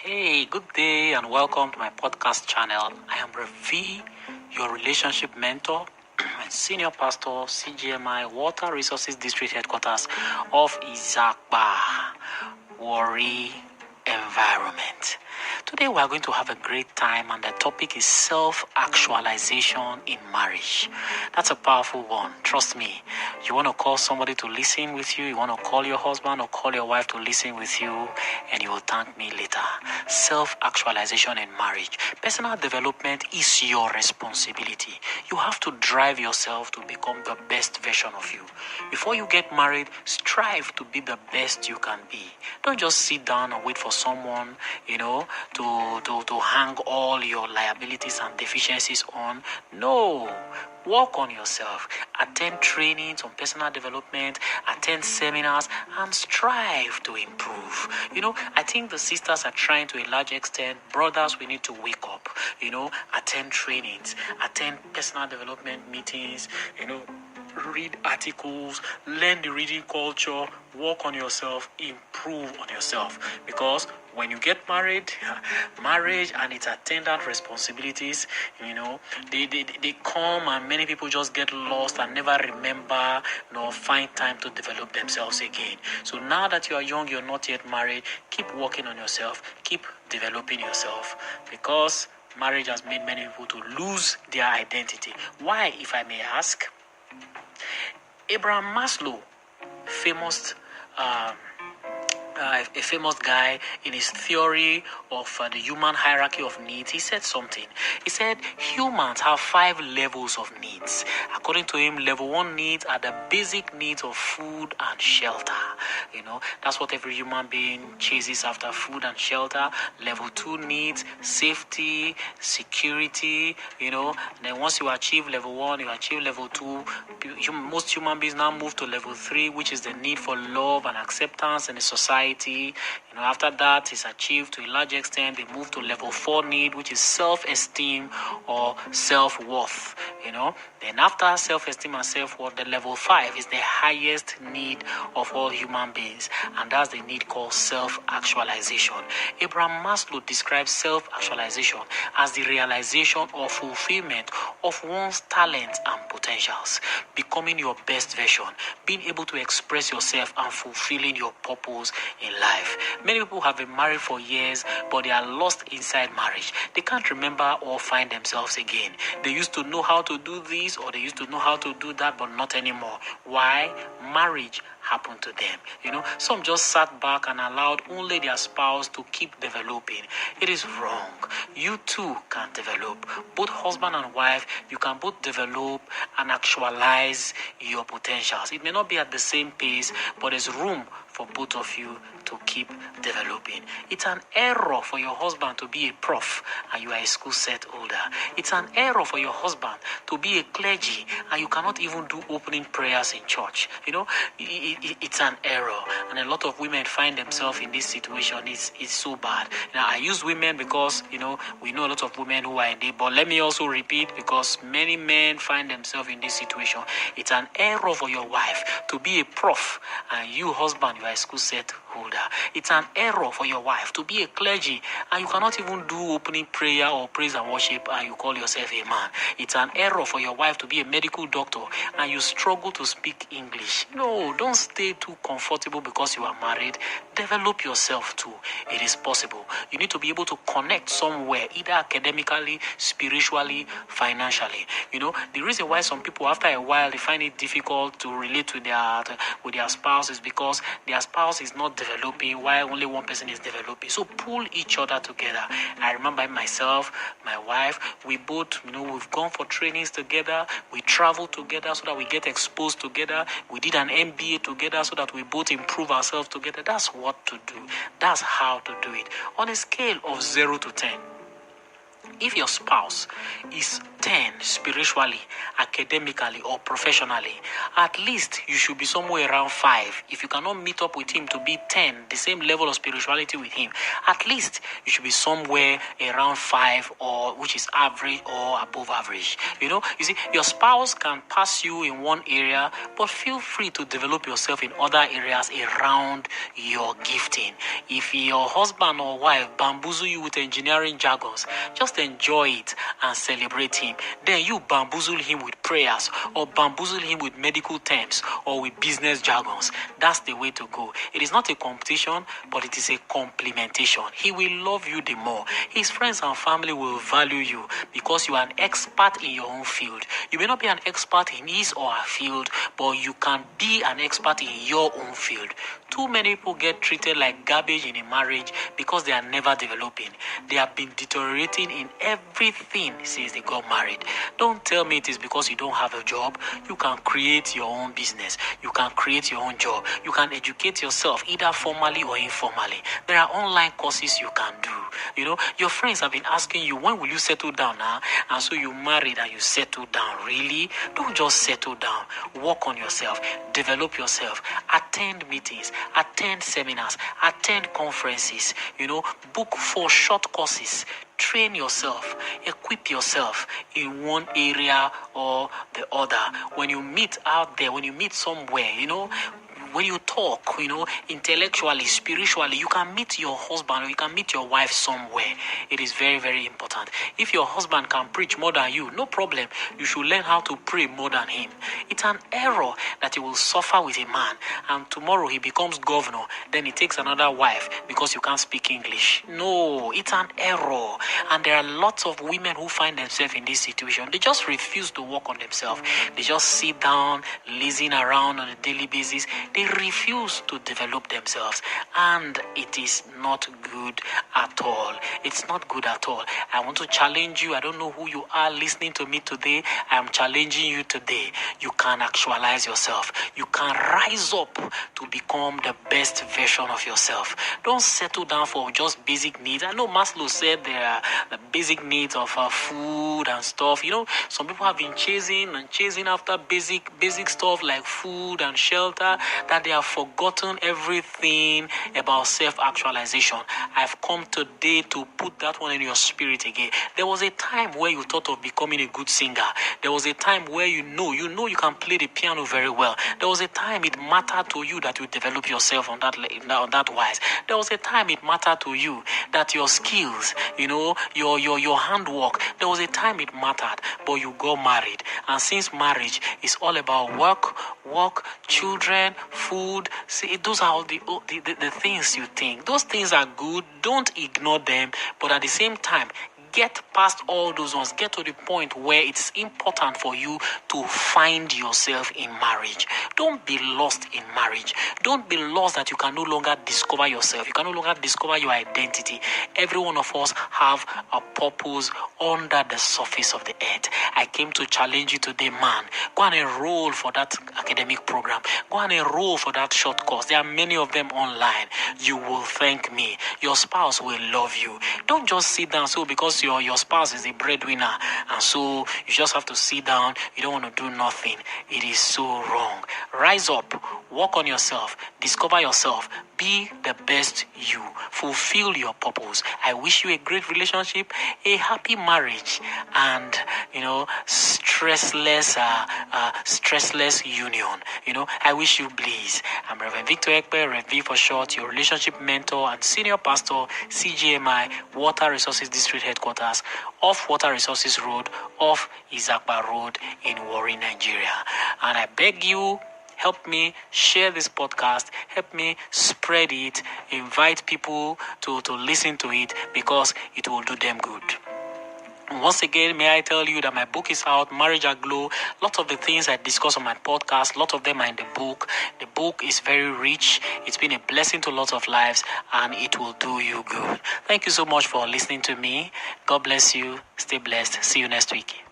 Hey, good day and welcome to my podcast channel. I am Ravi, your relationship mentor and senior pastor, CGMI Water Resources District Headquarters of Izakba, Warri Environment. Today we are going to have a great time and the topic is self-actualization in marriage. That's a powerful one. Trust me. You want to call somebody to listen with you, you want to call your husband or call your wife to listen with you, and you will thank me later. Self-actualization in marriage. Personal development is your responsibility. You have to drive yourself to become the best version of you. Before you get married, strive to be the best you can be. Don't just sit down and wait for someone, to hang all your liabilities and deficiencies on. No. Work on yourself. Attend trainings on personal development, attend seminars, and strive to improve. I think the sisters are trying to a large extent. Brothers, we need to wake up. Attend trainings, attend personal development meetings, read articles, learn the reading culture, work on yourself, improve on yourself. Because when you get married, marriage and its attendant responsibilities, they come and many people just get lost and never remember nor find time to develop themselves again. So now that you are young, you're not yet married, keep working on yourself, keep developing yourself, because marriage has made many people to lose their identity. Why, if I may ask? Abraham Maslow, a famous guy, in his theory of the human hierarchy of needs, he said something. He said humans have 5 levels of needs. According to him, level 1 needs are the basic needs of food and shelter. That's what every human being chases after, food and shelter. Level 2 needs safety, security. Then once you achieve level 1, you achieve level 2. Most human beings now move to level 3, which is the need for love and acceptance in the society. After that is achieved to a large extent, they move to level 4 need, which is self-esteem or self-worth. Then after self-esteem and self-worth, the level 5 is the highest need of all human beings, and that's the need called self-actualization. Abraham Maslow describes self-actualization as the realization or fulfillment of one's talents and potentials, becoming your best version, being able to express yourself and fulfilling your purpose in life. Many people have been married for years, but they are lost inside marriage. They can't remember or find themselves again. They used to know how to do this or they used to know how to do that, but not anymore. Why? Marriage happened to them. Some just sat back and allowed only their spouse to keep developing. It is wrong. You too can develop. Both husband and wife, you can both develop and actualize your potentials. It may not be at the same pace, but there's room for both of you to keep developing. It's an error for your husband to be a prof and you are a school set holder. It's an error for your husband to be a clergy and you cannot even do opening prayers in church. It's an error, and a lot of women find themselves in this situation. It's so bad. Now I use women because we know a lot of women who are in it, but let me also repeat, because many men find themselves in this situation. It's an error for your wife to be a prof and you husband, you are a school set holder. It's an error for your wife to be a clergy and you cannot even do opening prayer or praise and worship and you call yourself a man. It's an error for your wife to be a medical doctor and you struggle to speak English. No, don't stay too comfortable because you are married. Develop yourself too. It is possible. You need to be able to connect somewhere, either academically, spiritually, financially. The reason why some people after a while they find it difficult to relate with their spouse is because their spouse is not developing while only one person is developing. So pull each other together. I remember myself, my wife, we both, we've gone for trainings together. We travel together so that we get exposed together. We did an MBA together so that we both improve ourselves together. That's what to do. That's how to do it. On a scale of 0 to 10, If your spouse is 10 spiritually, academically, or professionally, at least you should be somewhere around 5. If you cannot meet up with him to be 10, the same level of spirituality with him, at least you should be somewhere around 5, or which is average or above average. You see, your spouse can pass you in one area, but feel free to develop yourself in other areas around your gifting. If your husband or wife bamboozle you with engineering jargons, just enjoy it and celebrate him. Then you bamboozle him with prayers, or bamboozle him with medical terms, or with business jargons. That's the way to go. It is not a competition, but it is a complementation. He will love you the more. His friends and family will value you because you are an expert in your own field. You may not be an expert in his or her field, but you can be an expert in your own field. Too many people get treated like garbage in a marriage because they are never developing. They have been deteriorating in everything since they got married. Don't tell me it is because you don't have a job. You can create your own business. You can create your own job. You can educate yourself either formally or informally. There are online courses you can do. Your friends have been asking you, when will you settle down now? And so you married and you settle down. Really? Don't just settle down. Work on yourself. Develop yourself. Attend meetings. Attend seminars. Attend conferences. Book for short courses. Train yourself, equip yourself in one area or the other. When you meet out there, when you meet somewhere, when you talk, intellectually, spiritually, you can meet your husband or you can meet your wife somewhere. It is very, very important. If your husband can preach more than you, no problem. You should learn how to pray more than him. It's an error that you will suffer with a man, and tomorrow he becomes governor, then he takes another wife because you can't speak English. No, it's an error. And there are lots of women who find themselves in this situation. They just refuse to work on themselves. They just sit down, lazing around on a daily basis. They refuse to develop themselves, and it is not good at all. It's not good at all. I want to challenge you. I don't know who you are listening to me today. I am challenging you today. You can actualize yourself. You can rise up to become the best version of yourself. Don't settle down for just basic needs. I know Maslow said there are the basic needs of food and stuff. Some people have been chasing after basic stuff like food and shelter, that they have forgotten everything about self-actualization. I've come today to put that one in your spirit again. There was a time where you thought of becoming a good singer. There was a time where you know you can play the piano very well. There was a time it mattered to you that you develop yourself on that wise. There was a time it mattered to you that your skills, your handwork, there was a time it mattered, but you got married. And since marriage is all about work, children, food, see, those are all the things you think. Those things are good. Don't ignore them. But at the same time, get past all those ones. Get to the point where it's important for you to find yourself in marriage. Don't be lost in marriage. Don't be lost that you can no longer discover yourself. You can no longer discover your identity. Every one of us have a purpose under the surface of the earth. I came to challenge you today, man. Go and enroll for that academic program. Go and enroll for that short course. There are many of them online. You will thank me. Your spouse will love you. Don't just sit down because your spouse is a breadwinner, and so you just have to sit down. You don't want to do nothing. It is so wrong. Rise up, work on yourself, discover yourself, be the best you, fulfill your purpose. I wish you a great relationship, a happy marriage, and stressless union. I wish you bliss. I'm Reverend Victor Ekpe, Rev V for short, your relationship mentor and senior pastor, CGMI, Water Resources District Headquarters, off Water Resources Road, off Izakba Road in Warri, Nigeria. And I beg you, help me share this podcast, help me spread it, invite people to listen to it, because it will do them good. Once again, may I tell you that my book is out, Marriage Aglow. Lots of the things I discuss on my podcast, lots of them are in the book. The book is very rich. It's been a blessing to lots of lives, and it will do you good. Thank you so much for listening to me. God bless you. Stay blessed. See you next week.